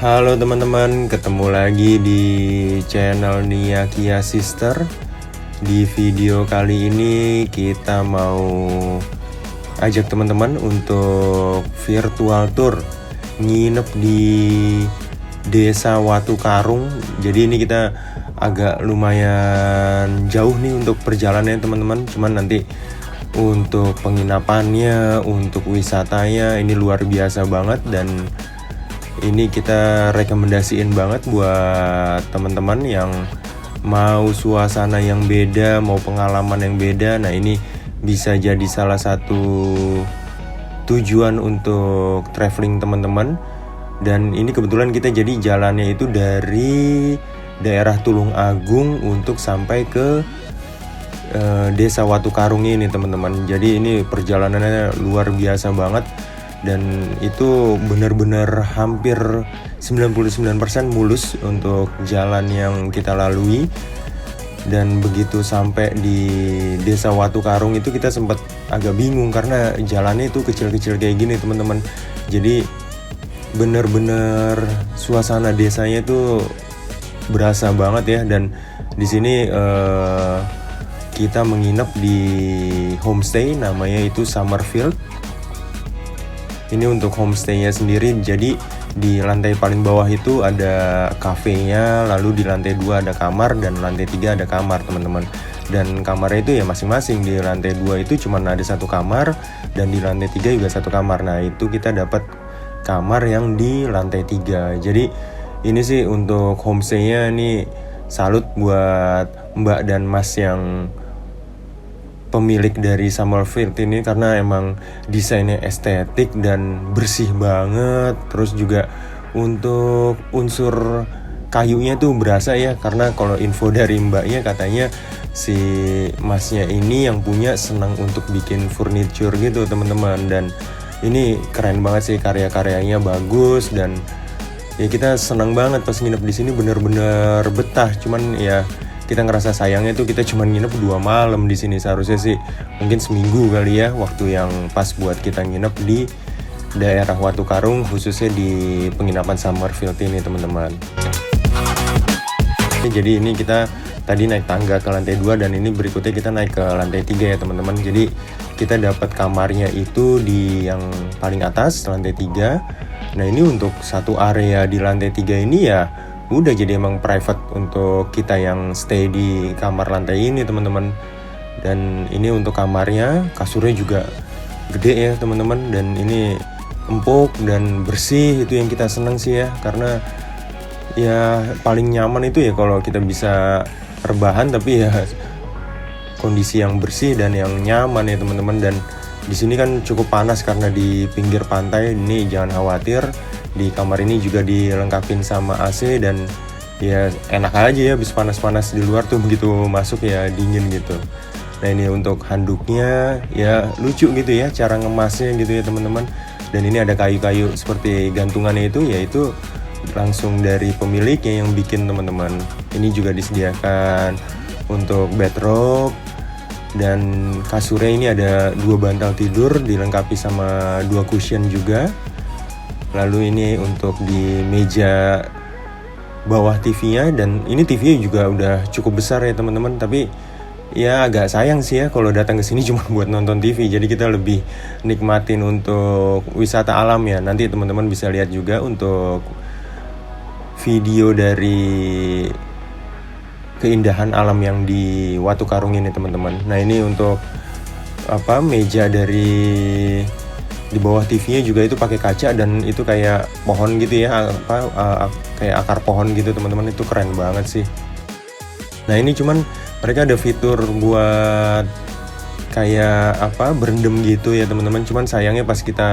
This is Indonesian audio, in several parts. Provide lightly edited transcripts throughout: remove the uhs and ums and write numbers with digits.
Halo teman-teman, ketemu lagi di channel Nia Kia Sister. Di video kali ini kita mau ajak teman-teman untuk virtual tour nginep di Desa Watu Karung. Jadi ini kita agak lumayan jauh nih untuk perjalanannya teman-teman. Cuman nanti untuk penginapannya, untuk wisatanya ini luar biasa banget, dan ini kita rekomendasiin banget buat teman-teman yang mau suasana yang beda, mau pengalaman yang beda. Nah ini bisa jadi salah satu tujuan untuk traveling teman-teman. Dan ini kebetulan kita jadi jalannya itu dari daerah Tulung Agung untuk sampai ke Desa Watu Karung ini teman-teman. Jadi ini perjalanannya luar biasa banget. Dan itu benar-benar hampir 99% mulus untuk jalan yang kita lalui. Dan begitu sampai di Desa Watu Karung itu kita sempat agak bingung karena jalannya itu kecil-kecil kayak gini teman-teman. Jadi benar-benar suasana desanya itu berasa banget ya. Dan di sini kita menginap di homestay, namanya itu Summerfield. Ini untuk homestay-nya sendiri, jadi di lantai paling bawah itu ada kafenya, lalu di lantai 2 ada kamar, dan lantai 3 ada kamar teman-teman. Dan kamarnya itu ya masing-masing, di lantai 2 itu cuma ada satu kamar, dan di lantai 3 juga satu kamar. Nah itu kita dapat kamar yang di lantai 3. Jadi ini sih untuk homestay-nya ini salut buat mbak dan mas yang pemilik dari Summerfield ini, karena emang desainnya estetik dan bersih banget. Terus juga untuk unsur kayunya tuh berasa ya, karena kalau info dari mbaknya katanya si masnya ini yang punya senang untuk bikin furniture gitu teman-teman. Dan ini keren banget sih, karya-karyanya bagus, dan ya kita senang banget pas nginep di sini, bener-bener betah. Cuman ya kita ngerasa sayangnya tuh kita cuma nginep 2 malam di sini. Seharusnya sih mungkin seminggu kali ya, waktu yang pas buat kita nginep di daerah Watu Karung, khususnya di penginapan Summerfield ini teman-teman. Jadi ini kita tadi naik tangga ke lantai 2, dan ini berikutnya kita naik ke lantai 3 ya teman-teman. Jadi kita dapat kamarnya itu di yang paling atas, lantai 3. Nah ini untuk satu area di lantai 3 ini ya udah jadi emang private untuk kita yang stay di kamar lantai ini teman-teman. Dan ini untuk kamarnya, kasurnya juga gede ya teman-teman, dan ini empuk dan bersih. Itu yang kita senang sih ya, karena ya paling nyaman itu ya kalau kita bisa rebahan tapi ya kondisi yang bersih dan yang nyaman ya teman-teman. Dan di sini kan cukup panas karena di pinggir pantai. Ini jangan khawatir, di kamar ini juga dilengkapin sama AC, dan ya enak aja ya, habis panas-panas di luar tuh begitu masuk ya dingin gitu. Nah ini untuk handuknya ya lucu gitu ya cara ngemasnya gitu ya teman-teman. Dan ini ada kayu-kayu seperti gantungannya itu, yaitu langsung dari pemiliknya yang bikin teman-teman. Ini juga disediakan untuk bedrobe, dan kasurnya ini ada 2 bantal tidur dilengkapi sama 2 cushion juga. Lalu ini untuk di meja bawah TV-nya, dan ini TV-nya juga udah cukup besar ya teman-teman. Tapi ya agak sayang sih ya kalau datang ke sini cuma buat nonton TV. Jadi kita lebih nikmatin untuk wisata alam ya. Nanti teman-teman bisa lihat juga untuk video dari keindahan alam yang di Watu Karung ini teman-teman. Nah ini untuk meja dari di bawah TV-nya juga itu pakai kaca, dan itu kayak pohon gitu ya, kayak akar pohon gitu teman-teman. Itu keren banget sih. Nah ini cuman mereka ada fitur buat kayak berendam gitu ya teman-teman. Cuman sayangnya pas kita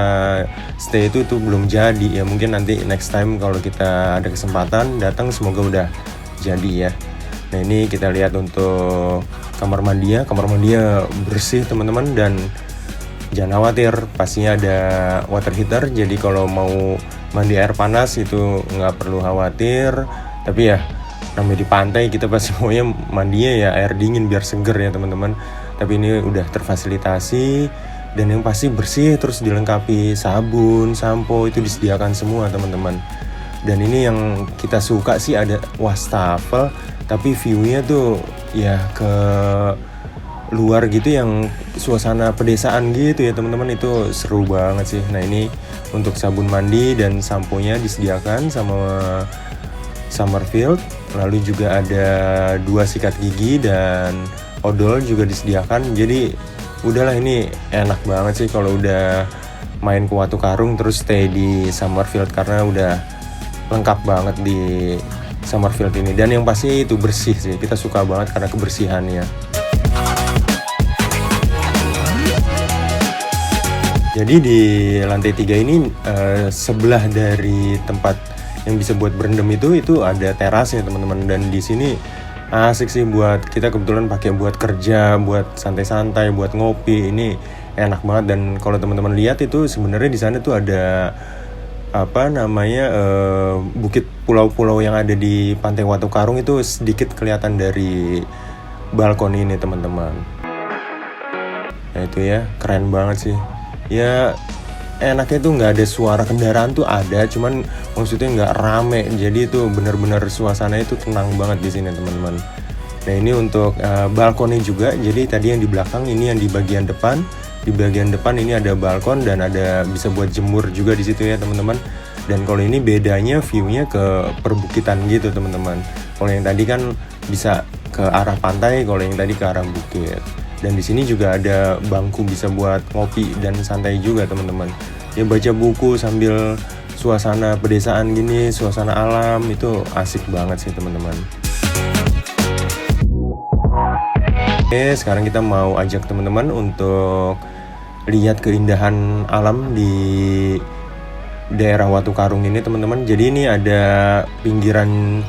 stay itu belum jadi ya. Mungkin nanti next time kalau kita ada kesempatan datang, semoga udah jadi ya. Nah ini kita lihat untuk kamar mandinya bersih teman-teman, dan jangan khawatir, pastinya ada water heater. Jadi kalau mau mandi air panas itu nggak perlu khawatir. Tapi ya namanya di pantai, kita pasti maunya mandinya ya air dingin biar seger ya teman-teman. Tapi ini udah terfasilitasi, dan yang pasti bersih, terus dilengkapi sabun, sampo, itu disediakan semua teman-teman. Dan ini yang kita suka sih, ada wastafel tapi view-nya tuh ya ke luar gitu, yang suasana pedesaan gitu ya teman-teman, itu seru banget sih. Nah ini untuk sabun mandi dan sampo-nya disediakan sama Summerfield. Lalu juga ada 2 sikat gigi dan odol juga disediakan. Jadi udahlah, ini enak banget sih kalau udah main ke Watu Karung terus stay di Summerfield, karena udah lengkap banget di Summerfield ini. Dan yang pasti itu bersih sih, kita suka banget karena kebersihannya. Jadi di lantai 3 ini sebelah dari tempat yang bisa buat berendam itu ada terasnya teman-teman. Dan di sini asik sih buat kita, kebetulan pakai buat kerja, buat santai-santai, buat ngopi. Ini enak banget. Dan kalau teman-teman lihat itu sebenarnya di sana tuh ada bukit pulau-pulau yang ada di Pantai Watu Karung itu sedikit kelihatan dari balkon ini teman-teman. Nah itu ya, keren banget sih. Ya enaknya tuh nggak ada suara kendaraan tuh ada, cuman maksudnya nggak rame. Jadi itu benar-benar suasana itu tenang banget di sini teman-teman. Nah ini untuk balkonnya juga. Jadi tadi yang di belakang, ini yang di bagian depan. Di bagian depan ini ada balkon dan ada bisa buat jemur juga di situ ya teman-teman. Dan kalau ini bedanya view-nya ke perbukitan gitu teman-teman. Kalau yang tadi kan bisa ke arah pantai, kalau yang tadi ke arah bukit. Dan di sini juga ada bangku bisa buat ngopi dan santai juga teman-teman. Ya baca buku sambil suasana pedesaan gini, suasana alam, itu asik banget sih teman-teman. Oke, sekarang kita mau ajak teman-teman untuk lihat keindahan alam di daerah Watu Karung ini teman-teman. Jadi ini ada pinggiran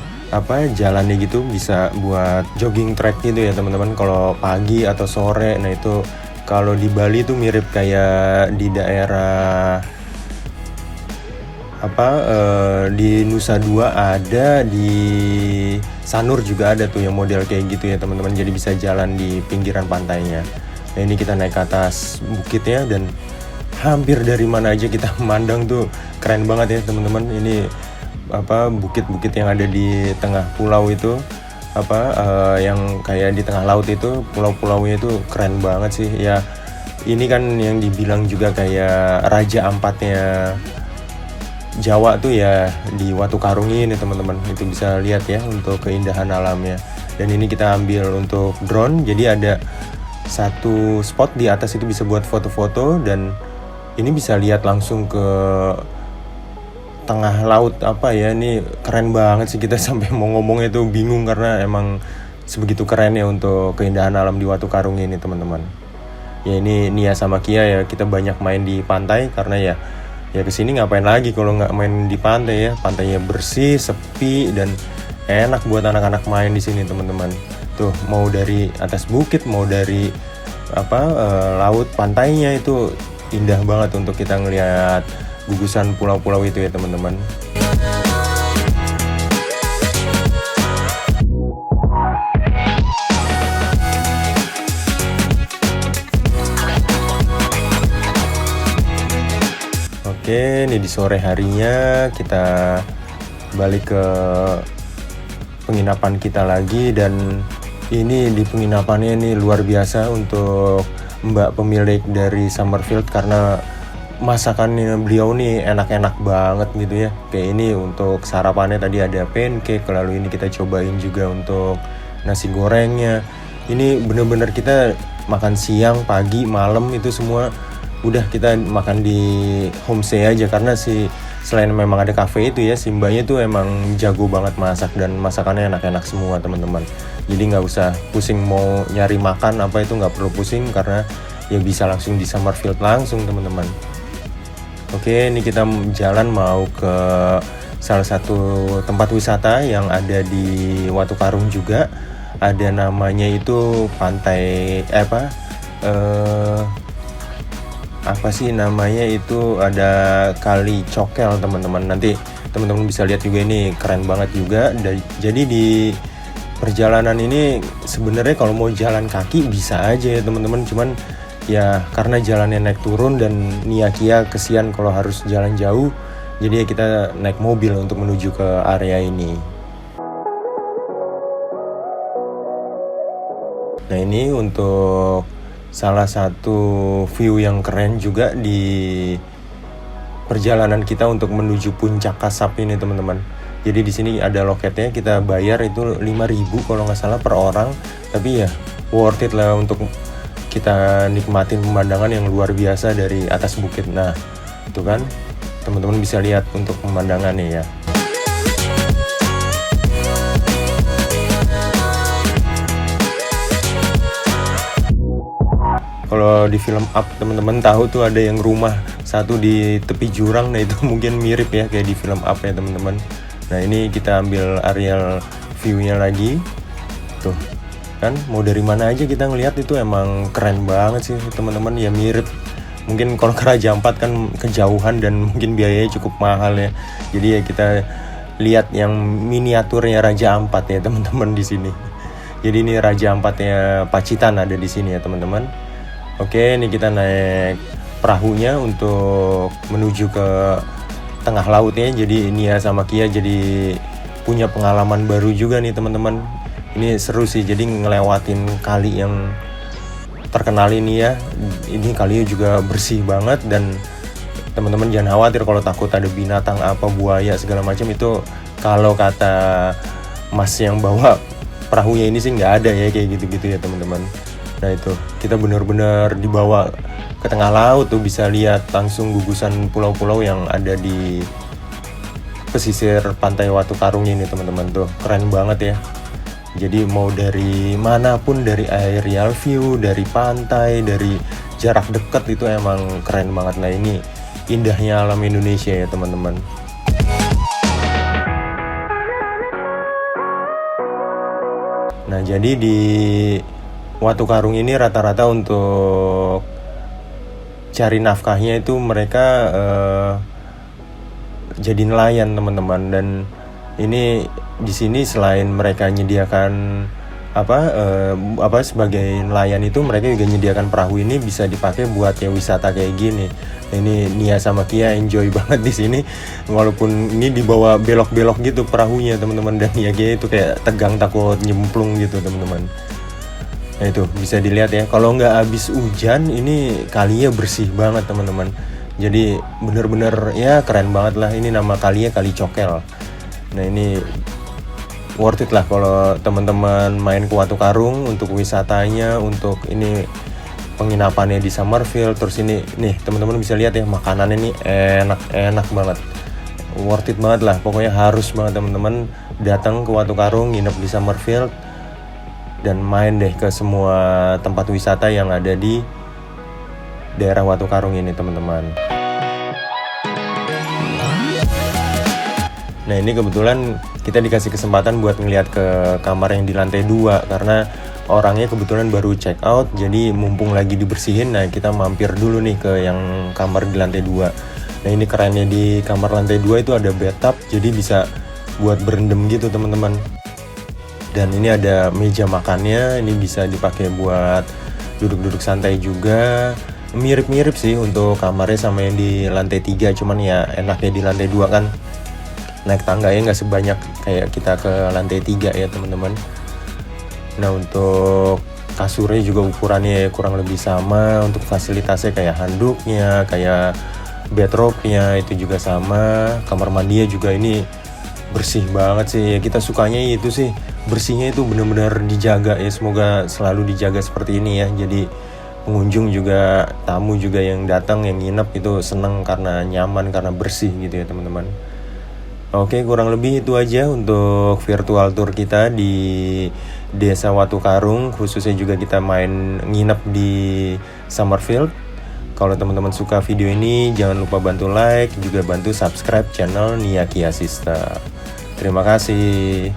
jalannya gitu, bisa buat jogging track gitu ya teman-teman kalau pagi atau sore. Nah itu kalau di Bali tuh mirip kayak di daerah di Nusa Dua ada, di Sanur juga ada tuh yang model kayak gitu ya teman-teman. Jadi bisa jalan di pinggiran pantainya. Nah ini kita naik ke atas bukitnya dan hampir dari mana aja kita memandang tuh keren banget ya teman-teman. Ini bukit-bukit yang ada di tengah pulau itu, yang kayak di tengah laut itu, pulau-pulaunya itu keren banget sih ya. Ini kan yang dibilang juga kayak Raja Ampatnya Jawa tuh ya di Watu Karung ini teman-teman. Itu bisa lihat ya untuk keindahan alamnya. Dan ini kita ambil untuk drone, jadi ada satu spot di atas itu bisa buat foto-foto, dan ini bisa lihat langsung ke tengah laut. Ini keren banget sih, kita sampai mau ngomongnya itu bingung karena emang sebegitu keren ya untuk keindahan alam di Watu Karung ini teman-teman. Ya ini Nia sama Kia ya, kita banyak main di pantai karena ya kesini ngapain lagi kalau nggak main di pantai ya. Pantainya bersih, sepi, dan enak buat anak-anak main di sini teman-teman. Tuh mau dari atas bukit, mau dari laut, pantainya itu indah banget untuk kita ngelihat gugusan pulau-pulau itu ya teman-teman. Oke, ini di sore harinya kita balik ke penginapan kita lagi. Dan ini di penginapannya ini luar biasa untuk Mbak pemilik dari Summerfield, karena masakannya beliau nih enak-enak banget gitu ya. Kayak ini untuk sarapannya tadi ada pancake, lalu ini kita cobain juga untuk nasi gorengnya. Ini bener-bener kita makan siang, pagi, malam itu semua udah kita makan di homestay aja, karena selain memang ada cafe itu ya, si mbaknya tuh emang jago banget masak dan masakannya enak-enak semua teman-teman. Jadi nggak usah pusing mau nyari makan itu nggak perlu pusing, karena ya bisa langsung di Summerfield langsung teman-teman. Oke, ini kita jalan mau ke salah satu tempat wisata yang ada di Watu Karung juga. Ada namanya itu pantai namanya itu ada Kali Cokel teman-teman. Nanti teman-teman bisa lihat juga, ini keren banget juga. Jadi di perjalanan ini sebenarnya kalau mau jalan kaki bisa aja ya teman-teman, cuman ya karena jalannya naik turun dan Nia Kia kesian kalau harus jalan jauh, Jadi kita naik mobil untuk menuju ke area ini. Nah, ini untuk salah satu view yang keren juga di perjalanan kita untuk menuju puncak Kasab ini, teman-teman. Jadi di sini ada loketnya, kita bayar itu 5.000 kalau nggak salah per orang. Tapi ya worth it lah untuk kita nikmatin pemandangan yang luar biasa dari atas bukit. Nah, itu kan teman-teman bisa lihat untuk pemandangannya ya. Kalau di film Up teman-teman tahu tuh ada yang rumah satu di tepi jurang. Nah, itu mungkin mirip ya kayak di film Up ya teman-teman. Nah, ini kita ambil aerial view-nya lagi. Tuh, kan mau dari mana aja kita ngelihat itu emang keren banget sih teman-teman. Ya mirip. Mungkin kalau ke Raja Ampat kan kejauhan dan mungkin biayanya cukup mahal ya. Jadi ya kita lihat yang miniaturnya Raja Ampat ya teman-teman di sini. Jadi ini Raja Ampatnya Pacitan ada di sini ya teman-teman. Oke, ini kita naik perahunya untuk menuju ke tengah lautnya. Jadi ini ya sama Kia jadi punya pengalaman baru juga nih teman-teman. Ini seru sih, jadi ngelewatin kali yang terkenal ini ya. Ini kalinya juga bersih banget dan teman-teman jangan khawatir kalau takut ada binatang apa, buaya segala macam. Itu kalau kata Mas yang bawa perahunya ini sih nggak ada ya kayak gitu-gitu ya teman-teman. Nah, itu kita benar-benar dibawa ke tengah laut tuh, bisa lihat langsung gugusan pulau-pulau yang ada di pesisir pantai Watu Karung ini teman-teman. Tuh keren banget ya. Jadi mau dari manapun, dari aerial view, dari pantai, dari jarak dekat itu emang keren banget. Nah, ini indahnya alam Indonesia ya teman-teman. Nah, jadi di Watu Karung ini rata-rata untuk cari nafkahnya itu mereka jadi nelayan teman-teman. Dan ini di sini selain mereka menyediakan sebagai nelayan itu, mereka juga menyediakan perahu ini bisa dipakai buat ya wisata kayak gini. Nah, ini Nia sama Kia enjoy banget di sini, walaupun ini dibawa belok-belok gitu perahunya teman-teman. Dan Nia Kia itu kayak tegang takut nyemplung gitu teman-teman. Nah, itu bisa dilihat ya, kalau nggak habis hujan ini kalinya bersih banget teman-teman. Jadi bener-bener ya keren banget lah. Ini nama kalinya Kali Cokel. Nah, ini worth it lah kalau teman-teman main ke Watu Karung untuk wisatanya, untuk ini penginapannya di Summerfield. Terus ini nih teman-teman bisa lihat ya, makanannya nih enak-enak banget. Worth it banget lah, pokoknya harus banget teman-teman datang ke Watu Karung, nginep di Summerfield dan main deh ke semua tempat wisata yang ada di daerah Watu Karung ini teman-teman. Nah, ini kebetulan kita dikasih kesempatan buat ngeliat ke kamar yang di lantai 2 karena orangnya kebetulan baru check out. Jadi mumpung lagi dibersihin, nah kita mampir dulu nih ke yang kamar di lantai 2. Nah, ini kerennya di kamar lantai 2 itu ada bathtub, jadi bisa buat berendam gitu teman-teman. Dan ini ada meja makannya, ini bisa dipakai buat duduk-duduk santai juga. Mirip-mirip sih untuk kamarnya sama yang di lantai 3, cuman ya enaknya di lantai 2 kan naik tangga ya, nggak sebanyak kayak kita ke lantai 3 ya teman-teman. Nah, untuk kasurnya juga ukurannya kurang lebih sama. Untuk fasilitasnya kayak handuknya, kayak bedrobe-nya itu juga sama. Kamar mandinya juga ini bersih banget sih ya, kita sukanya itu sih, bersihnya itu benar-benar dijaga ya. Semoga selalu dijaga seperti ini ya. Jadi pengunjung juga, tamu juga yang datang, yang nginep itu seneng karena nyaman, karena bersih gitu ya teman-teman. Oke, kurang lebih itu aja untuk virtual tour kita di Desa Watu Karung. Khususnya juga kita main nginep di Summerfield. Kalau teman-teman suka video ini, jangan lupa bantu like, juga bantu subscribe channel Nia Kia Sister. Terima kasih.